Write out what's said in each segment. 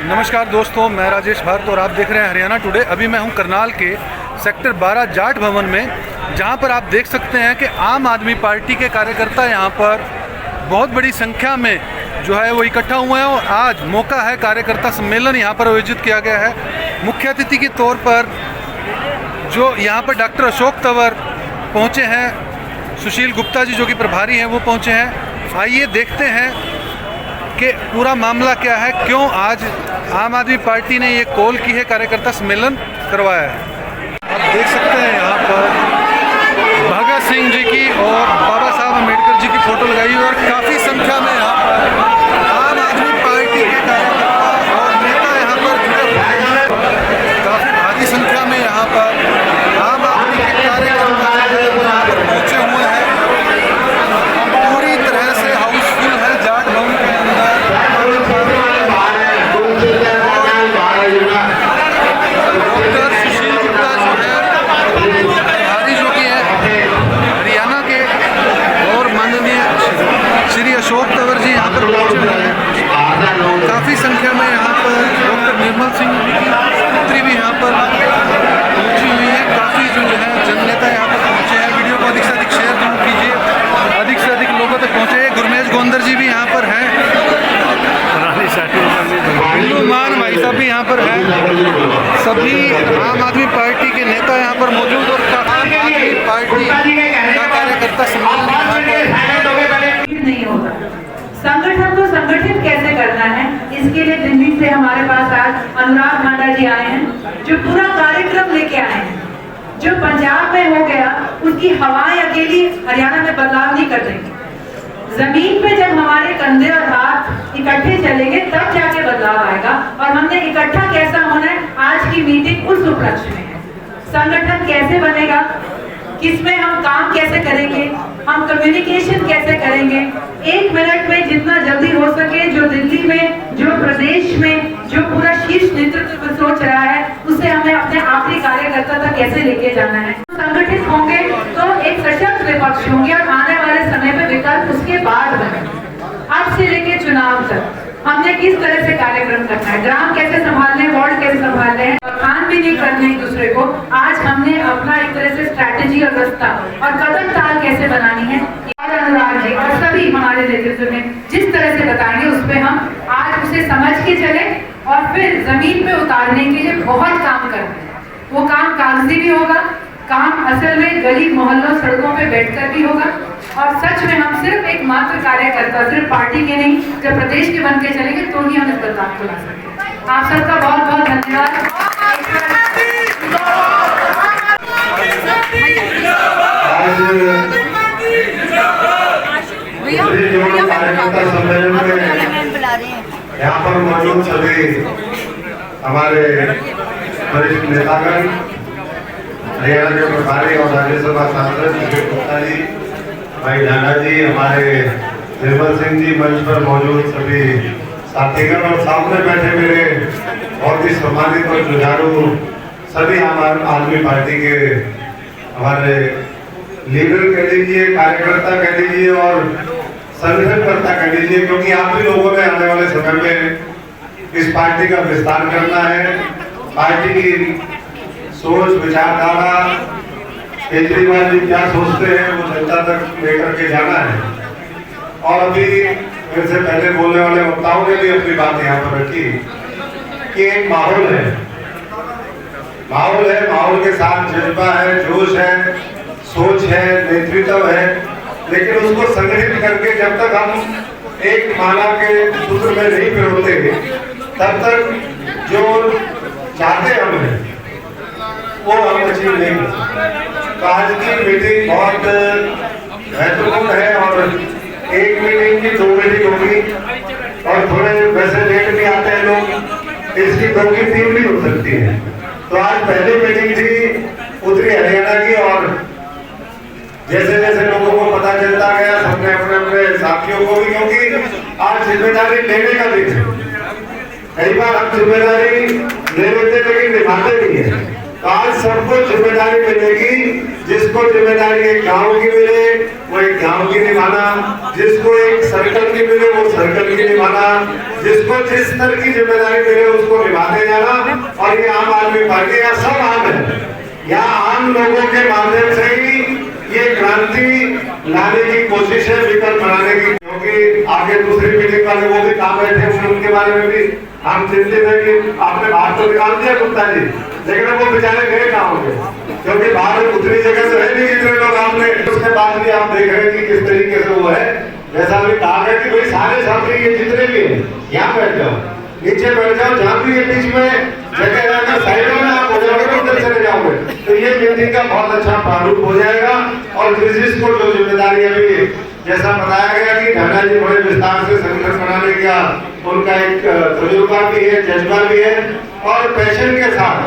नमस्कार दोस्तों, मैं राजेश भारत और आप देख रहे हैं हरियाणा टुडे। अभी मैं हूं करनाल के सेक्टर 12 जाट भवन में, जहां पर आप देख सकते हैं कि आम आदमी पार्टी के कार्यकर्ता यहां पर बहुत बड़ी संख्या में जो है वो इकट्ठा हुए हैं और आज मौका है कार्यकर्ता सम्मेलन यहां पर आयोजित किया गया है। मुख्य अतिथि के तौर पर जो यहाँ पर डॉक्टर अशोक तंवर पहुँचे हैं, सुशील गुप्ता जी जो कि प्रभारी हैं वो पहुँचे हैं। आइए देखते हैं कि पूरा मामला क्या है, क्यों आज आम आदमी पार्टी ने ये कॉल की है, कार्यकर्ता सम्मेलन करवाया है। आप देख सकते हैं यहाँ पर भगत सिंह जी की और बाबा साहब अम्बेडकर जी की फोटो लगाई हुई और काफ़ी संख्या में यहाँ पर आम आदमी पार्टी के कार्यकर्ता और नेता यहाँ पर जुड़े हुए हैं। काफ़ी भारी संख्या में यहाँ पर आम आदमी के कार्यकर्ता यहाँ पर पहुँचे हुए हैं। पूरी तरह से हाउसफुल है जाट भवन के अंदर। डॉक्टर सुशील गुप्ता जो है प्रभारी जो कि है हरियाणा के और माननीय श्री अशोक तंवर जी यहाँ पर पहुँचे हुए हैं। काफ़ी संख्या में यहाँ पर डॉक्टर निर्मल सिंह जी की पुत्री भी यहाँ पर पहुँची हुई है। काफ़ी जो है जननेता यहाँ पर पहुँचे हैं। वीडियो को अधिक से अधिक शेयर जरूर कीजिए, अधिक से अधिक लोगों तक पहुँचे। गुरमेश गोंदर जी भी यहाँ पर हैं, मान भाई साहब भी यहाँ पर हैं। सभी आम आदमी पार्टी के नेता यहाँ पर मौजूद और आम आदमी पार्टी का कार्यकर्ता सम्मेलन नहीं होगा। संगठन को संगठित कैसे करना है, इसके लिए दिल्ली से हमारे पास आज अनुराग भांडा जी आए हैं, जो पूरा कार्यक्रम लेके आए हैं। जो पंजाब में हो गया उसकी हवाएं अकेली हरियाणा में बदलाव नहीं कर देंगे। जमीन पे जब हमारे कंधे और हाथ इकट्ठे चलेंगे तब जाके बदलाव आएगा। और हमने इकट्ठा कैसा होना है, आज की मीटिंग उस उपलक्ष्य में है। संगठन कैसे बनेगा, किसमें हम काम कैसे करेंगे, हम कम्युनिकेशन कैसे करेंगे, 1 मिनट में जितना जल्दी हो सके जो दिल्ली में, जो प्रदेश में, जो पूरा शीर्ष नेतृत्व सोच रहा है, उसे हमें अपने आखिरी कार्यकर्ता तक कैसे लेके जाना है। संगठित होंगे तो एक सशक्त विपक्ष होंगे और आने वाले समय में विकल्प उसके बाद बनेंगे। अब से लेके चुनाव तक हमने किस तरह से कार्यक्रम करना है, ग्राम कैसे संभालने, वार्ड कैसे संभालने हैं, खान भी नहीं करने एक दूसरे को। आज हमने अपना एक तरह से स्ट्रैटेजी और रास्ता और कदम ताल कैसे बनानी है, अनुराग जी और सभी हमारे नेतृत्व में जिस तरह से बताएंगे उस पर हम आज उसे समझ के चले और फिर जमीन पे उतारने के लिए बहुत काम करते हैं। वो काम कागजी भी होगा, काम असल में गली मोहल्लों सड़कों पे बैठकर भी होगा। और सच में हम सिर्फ एक मात्र कार्यकर्ता, सिर्फ पार्टी के नहीं, जब प्रदेश के बन के चलेंगे तो ही हम इस बदलाव को ला सकते। आप सबका बहुत बहुत धन्यवाद। यहाँ पर मौजूद सभी हमारे वरिष्ठ नेतागण, हरियाणा के प्रभारी और राज्यसभा सांसद सुशील गुप्ता जी, भाई ढांडा जी, हमारे निर्मल सिंह जी, मंच पर मौजूद सभी साथीगण और सामने बैठे मेरे बहुत ही सम्मानित और जुझारू सभी आम आदमी पार्टी के हमारे लीडर कह लीजिए, कार्यकर्ता कह लीजिए और संगठनकर्ता कह लीजिए, क्योंकि आप भी लोगों ने आने वाले समय में इस पार्टी का विस्तार करना है। पार्टी की सोच, विचारधारा, केजरीवाल जी क्या सोचते हैं वो जनता तक लेकर के जाना है। और अभी मेरे से पहले बोलने वाले वक्ताओं ने भी अपनी बात यहाँ पर रखी कि एक माहौल है, माहौल के साथ जज्बा है, जोश है, सोच है, नेतृत्व है, लेकिन उसको संगठित करके जब तक हम एक माला के सूत्र में नहीं पिरोते तब तक जो चाहते हम हैं वो हम अचीव नहीं कर सकते। तो आज की मीटिंग बहुत महत्वपूर्ण है और एक मीटिंग की 2 मीटिंग होगी और थोड़े वैसे लेट भी आते हैं लोग, इसकी 2 की 3 भी हो सकती है। तो आज पहली मीटिंग थी उत्तरी हरियाणा की और जैसे जैसे लोगों को पता चलता गया सबने अपने अपने साथियों को भी, क्योंकि आज जिम्मेदारी लेने का दिन है। कई बार हम जिम्मेदारी ले लेते लेकिन निभाते नहीं है। तो आज सबको जिम्मेदारी मिलेगी। जिसको जिम्मेदारी एक गांव की मिले वो एक गांव की निभाना, जिसको एक सर्कल की मिले वो सर्कल की निभाना, जिसको जिस तरह की जिम्मेदारी मिले उसको निभाते जाना। और ये आम आदमी पार्टी यहाँ सब आम है, यहाँ आम लोगों के माध्यम से ही ये क्रांति लाने की कोशिश है, विकल्प बनाने की। क्योंकि आगे दूसरी मीटिंग वाले वो भी काम बैठे हुए, उनके बारे में भी हम चिंतित है कि आपने बाहर तो निकाल दिया गुप्ता जी, लेकिन वो बेचारे गए कहाँ होंगे, क्योंकि बाहर उतनी जगह तो है नहीं जितने लोग आपने। उसके बाद भी आप देख रहे हैं कि किस तरीके से वो है। जैसा अभी कहा गया कि भाई सारे साथी ये जितने भी हैं यहाँ बैठ जाओ, नीचे बैठ जाओ, जहाँ भी ये बीच में जगह रहकर साइडों में आप हो जाओगे तो उधर चले जाओगे, तो ये मीटिंग का बहुत अच्छा प्रारूप हो जाएगा। और जिसको जो जिम्मेदारी अभी जैसा बताया गया कि ढांडा जी बड़े विस्तार से संगठन बनाने का उनका एक तजुर्बा भी है, जज्बा भी है, और पैशन के साथ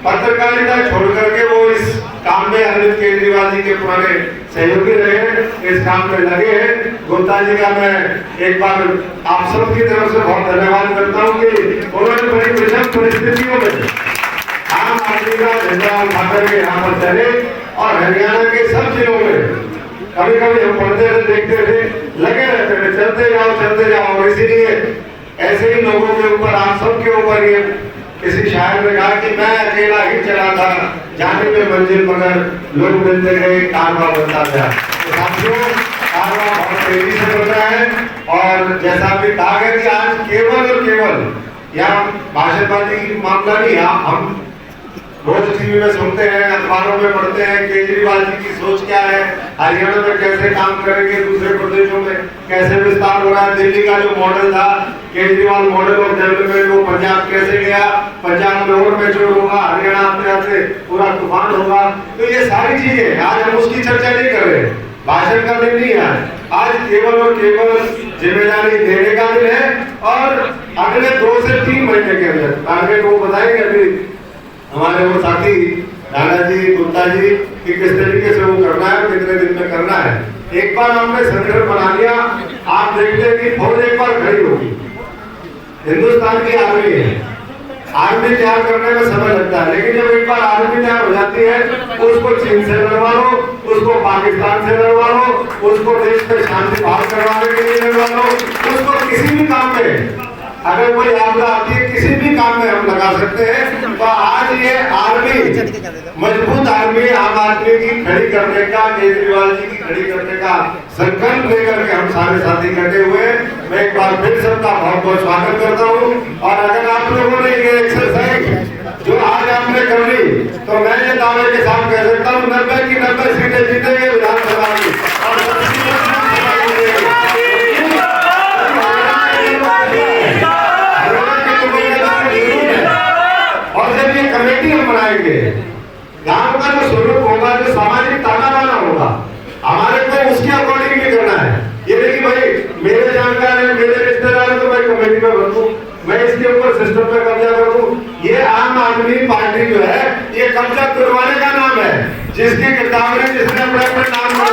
पत्रकारिता छोड़ करके वो इस काम में अरविंद केजरीवाल जी के पुराने सहयोगी रहे हैं, इस काम में लगे हैं। गुप्ता जी का मैं एक बार आप सब की तरफ से बहुत धन्यवाद करता हूँ कि उन्होंने बड़ी विषम परिस्थितियों में आम आदमी का झंडा उठाकर के यहाँ पर चले। और हरियाणा के सब जिलों में कभी कभी हम पढ़ते थे, देखते थे, लगे रहते थे, चलते जाओ। और इसीलिए ऐसे ही लोगों के ऊपर, आप सबके ऊपर ये किसी शायर ने कहा कि मैं अकेला ही चला था जाने में मंजिल, मगर लोग मिलते गए, कारवां बनता गया। तो साथियों, कारवां बहुत तेजी से बढ़ रहा है। और जैसा भी कहा गया कि आज केवल और केवल यहाँ भाषणबाजी की मामला नहीं, हम रोज टीवी में सुनते हैं, अखबारों में पढ़ते हैं केजरीवाल जी की सोच क्या है, हरियाणा में कैसे काम करेंगे, दूसरे प्रदेशों में कैसे विस्तार हो रहा है। दिल्ली का जो मॉडल था केजरीवाल मॉडल ऑफ डेवलपमेंट, वो पंजाब कैसे गया, पंजाब में और मैच्योर होगा, हरियाणा आते आते पूरा तूफान होगा। तो ये सारी चीजें आज हम उसकी चर्चा नहीं कर रहे, भाषण का दिन नहीं है आज, केवल और केवल जिम्मेदारी देने का दिन है। और अगले 2 से 3 महीने के अंदर टारगेट वो बताएंगे अभी हमारे वो साथी ढांडा जी, गुप्ता जी कि किस तरीके से वो करना है, कितने दिन में करना है। एक बार हमने संगठन बना लिया, आप देखते हैं कि फौज एक बार खड़ी होगी। हिंदुस्तान की आर्मी है, आर्मी तैयार करने में समय लगता है, लेकिन जब एक बार आर्मी तैयार हो जाती है तो उसको चीन से लड़वा लो, उसको पाकिस्तान से लड़वा लो, उसको देश में शांति बहाल करवाने के लिए लड़वा लो, उसको किसी भी काम में अगर कोई आपदा आती है, किसी भी काम में हम लगा सकते हैं। तो आज ये आर्मी, मजबूत आर्मी आम आदमी की खड़ी करने का, केजरीवाल जी की खड़ी करने का संकल्प लेकर के हम सारे साथी इकट्ठे हुए। मैं एक बार फिर सबका बहुत बहुत स्वागत करता हूँ। और अगर आप लोगों ने ये एक्सरसाइज जो आज आपने कर ली, तो मैं ये दावे के साथ कह सकता हूँ 90 की 90 सीटें जीतेंगे विधानसभा की। और जब ये कमेटी हम बनाएंगे, गांव का जो स्वरूप होगा, जो सामाजिक ताना बाना होगा, हमारे को उसके अकॉर्डिंग भी करना है। ये नहीं कि भाई मेरे जानकार है, मेरे रिश्तेदार है तो मैं कमेटी में भर दूं, मैं इसके ऊपर सिस्टम पे कब्जा कर दूं। ये आम आदमी पार्टी जो है, ये कब्जा करवाने का नाम है। जिसकी गिरदावरी जिसने अपने अपने नाम में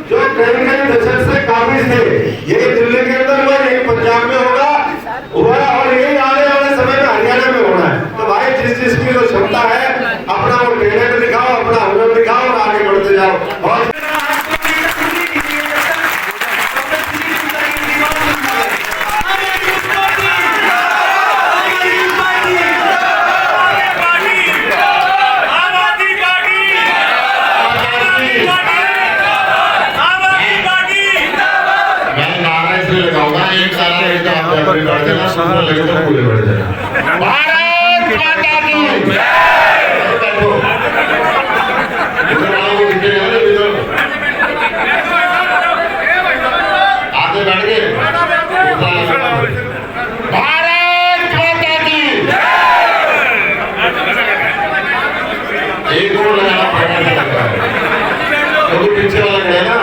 जो कई दशक से काबिज थे, ये दिल्ली के अंदर हुआ, यही पंजाब में होगा और यही आने वाले समय में हरियाणा में होना है। तो भाई जिसकी जो क्षमता है, अपना वो टैलेंट दिखाओ, अपना हुनर दिखाओ और आगे बढ़ते जाओ। और एक और लगाना पड़ेगा, क्योंकि पीछे वाला है ना।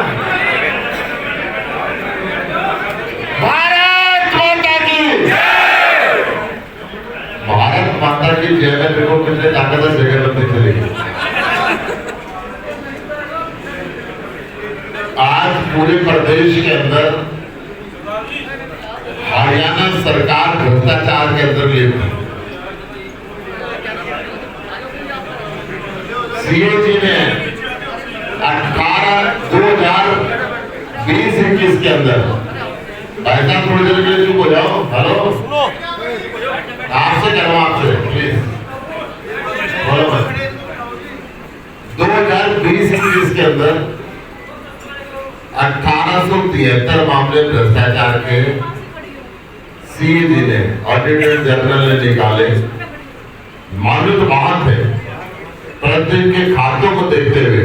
भारत माता की जय में देखो कितने ताकतवर जगह बनते चलेगी। आज पूरे प्रदेश के अंदर हरियाणा सरकार भ्रष्टाचार के अंदर लिप्त है। सीएजी ने 2020-21 के अंदर, भाई साहब थोड़ी देर के लिए चुप हो जाओ। हेलो, आपसे कह रहा हूं, आपसे प्लीज बोलो मत। 2020-21 के अंदर 1873 मामले भ्रष्टाचार के सीएजी ने, ऑडिटर जनरल ने निकाले। मामले तो बहुत थे, परंतु इनके खातों को देखते हुए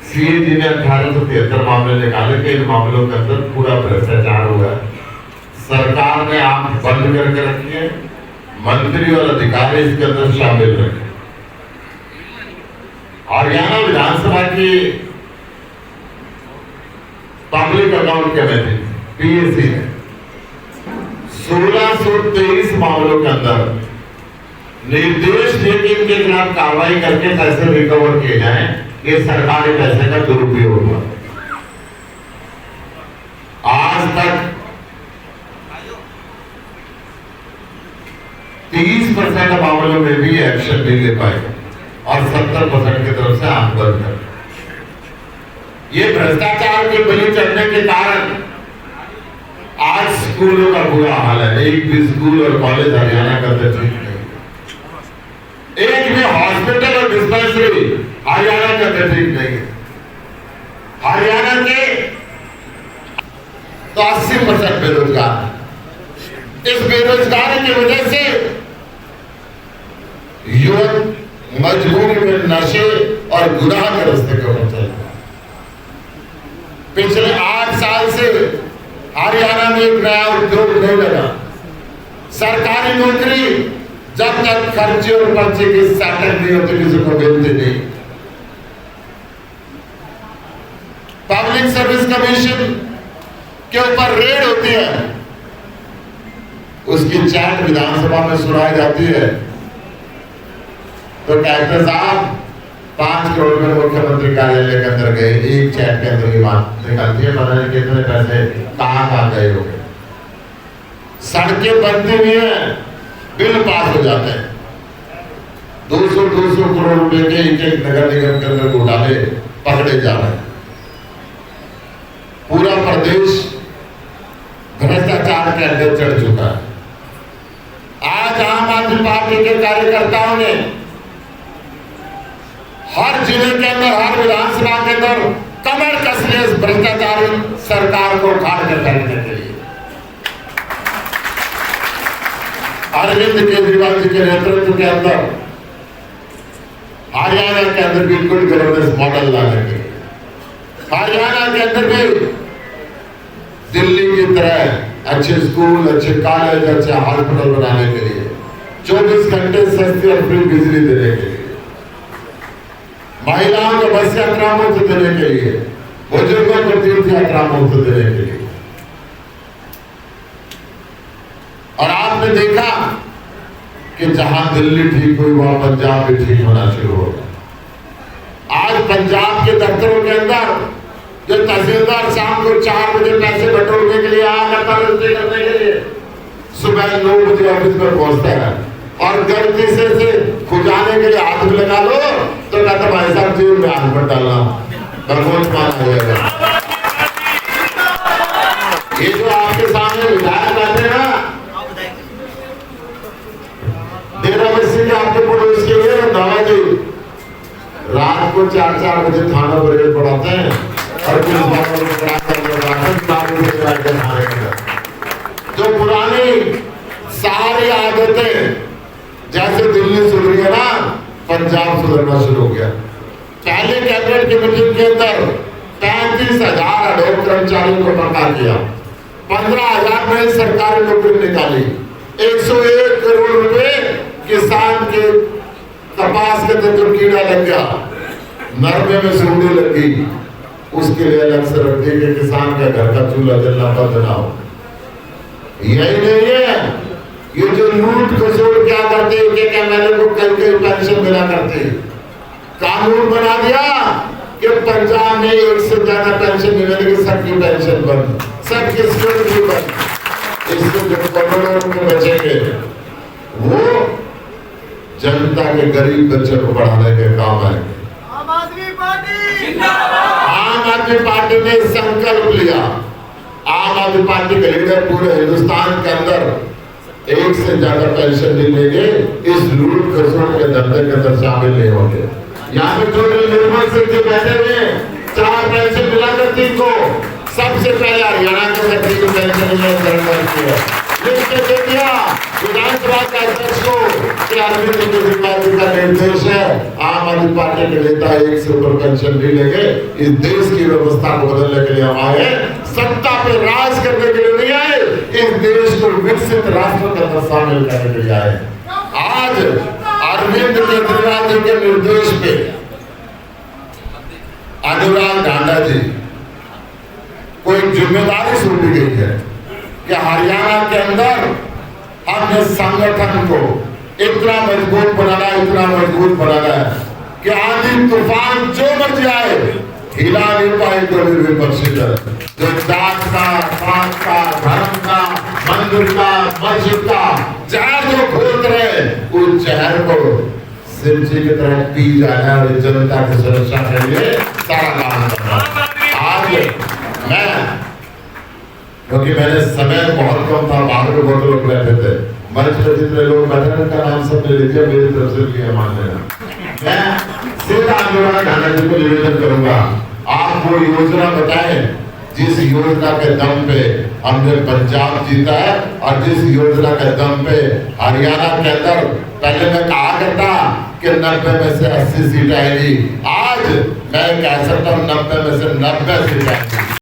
सीएजी ने 1873 मामले निकाले कि इन मामलों के अंदर पूरा भ्रष्टाचार हुआ। सरकार ने आंख बंद करके रखी है, मंत्री और अधिकारी इसके अंदर शामिल रखे। हरियाणा विधानसभा की पब्लिक अकाउंट कमेटी पीएसी ने 1623 मामलों के अंदर निर्देश दिए कि इनके खिलाफ कार्रवाई करके पैसे रिकवर किए जाएं। ये सरकारी पैसे का दुरुपयोग हुआ। आज तक 30% मामलों में भी एक्शन नहीं ले पाए और 70% की तरफ से आंख बंद कर। ये भ्रष्टाचार के बलि चढ़ने के कारण आज स्कूलों का बुरा हाल है। एक भी स्कूल और कॉलेज हरियाणा का ठीक नहीं, एक भी हॉस्पिटल और डिस्पेंसरी हरियाणा का ठीक नहीं है। हरियाणा के तो 80% बेरोजगार। इस बेरोजगारी की वजह से युवक मजबूरी में नशे और गुनाह के रास्ते पर चल रहे। पिछले 8 साल से हरियाणा में एक नया उद्योग नहीं लगा। सरकारी नौकरी जब तक खर्चे और पर्चे की सेटल नहीं होती किसी को मिलती नहीं। पब्लिक सर्विस कमीशन के ऊपर रेड होती है, उसकी चैट विधानसभा में सुनाई जाती है तो कहते साहब 5 करोड़ में मुख्यमंत्री कार्यालय के अंदर गए, एक चैट के अंदर की बात निकलती है, पता नहीं कितने पैसे कहां गए होंगे। सड़कें बनती नहीं है, बिल पास हो जाते हैं। 200 करोड़ रुपए के एक नगर निगम के अंदर घोटाले पकड़े जा रहे हैं। पूरा प्रदेश भ्रष्टाचार के अंदर चढ़ चुका है। आज आम आदमी पार्टी के कार्यकर्ताओं ने हर जिले के अंदर, हर विधानसभा के अंदर कमर कस ली इस भ्रष्टाचारी सरकार को उखाड़ कर करने के लिए। अरविंद केजरीवाल जी के नेतृत्व के अंदर हरियाणा के अंदर भी गुड गवर्नेंस मॉडल लाने के लिए, हरियाणा के अंदर भी दिल्ली की तरह अच्छे स्कूल, अच्छे कॉलेज, अच्छे हॉस्पिटल बनाने के लिए, 24 घंटे सस्ती और फ्री बिजली देने के लिए, महिलाओं को बस यात्रा मुफ्त देने के लिए, बुजुर्गों को तीर्थ यात्रा मुफ्त देने के लिए। और आपने देखा कि जहां दिल्ली ठीक हुई वहां पंजाब भी ठीक होना शुरू होगा। आज पंजाब के दफ्तरों के अंदर जो तहसीलदार शाम को 4 बजे पैसे बटोरने के लिए आया करता रजिस्ट्री करने के लिए, सुबह 9 बजे ऑफिस में पहुंचता है और गलती से खुजाने के लिए हाथ में लगा लो तो कहता भाई साहब जेब में हाथ मत डालना, बरमोच मान हो जाएगा। ये जो आपके सामने विधायक बैठे ना, डेरा बस्सी के आपके पड़ोस के लिए दादा जी रात को 4 बजे थाना पर रेड पड़ाते हैं और जो पुरानी सारी आदतें, जैसे दिल्ली सुधर गया ना, पंजाब सुधरना शुरू हो गया। पहले कैबिनेट की मीटिंग के अंदर 35,000 अडोप कर्मचारियों को पक्का किया, 15,000 नई सरकारी नौकरी निकाली, 101 करोड़ रुपए किसान के कपास के अंदर जो कीड़ा लग गया, नरमे में सूंडी लगी, उसके लिए अलग से रख दी कि किसान का घर का चूल्हा जलना बंद ना हो। यही नहीं है, ये जो लूट खसोट क्या करते हैं, कि एमएलए को कई पेंशन मिला करते, कानून बना दिया कि पंजाब में 1 से ज्यादा पेंशन नहीं मिलेगी, सबकी पेंशन बंद, सबकी स्कूल भी बंद। इससे जो करोड़ों रुपए बचेंगे वो जनता के गरीब बच्चों को पढ़ाने के काम आएंगे। आम आदमी पार्टी जिंदाबाद। आम आदमी पार्टी ने संकल्प लिया। आम आदमी पार्टी के लीडर पूरे हिंदुस्तान के अंदर एक से ज्यादा पेंशन नहीं लेंगे, इस लूट खसोट के धंधे के अंदर शामिल नहीं होंगे। यहाँ पे टोटल निर्मल सिंह जी बैठे हुए 4 पेंशन मिला करती को सबसे पहले हरियाणा के व्यक्ति को पेंशन विधानसभा के अध्यक्ष को कि अरविंद केजरीवाल जी का निर्देश है आम आदमी पार्टी के नेता 1 से ऊपर पेंशन नहीं लेंगे। इस देश की व्यवस्था को बदलने के लिए हम आए, सत्ता पे राज करने के लिए नहीं आए, इस देश को विकसित राष्ट्र के अंदर शामिल करने के लिए आए। आज अरविंद केजरीवाल जी के निर्देश पे अनुराग ढांडा जी को एक जिम्मेदारी सौंपी गई है कि हरियाणा के अंदर हमने संगठन को इतना मजबूत बनाना है कि आंधी तूफान जो मर्जी आए हिला नहीं पाए तो विपक्षी दल जो जात का, पात का, धर्म का, मंदिर का, मस्जिद का जहर जो खोद रहे उस जहर को सिंह जी की तरह पी जाना और जनता की सुरक्षा के लिए सारा काम करना। आज मैं क्योंकि मैंने समय बहुत कम था, बाहर में बहुत लोग बैठे थे, मंच पर जितने लोग बैठे उनका नाम सब ले लीजिए, मेरी तरफ से लिया मान लेना। मैं सीधा अनुराग ढांडा जी को निवेदन करूंगा, आप वो योजना बताएं जिस योजना के दम पे हमने पंजाब जीता है और जिस योजना के दम पे हरियाणा के अंदर पहले मैं कहा करता कि 90 में से 80 सीट आएगी, आज मैं कह सकता हूँ 90 में से 90 सीट आएगी।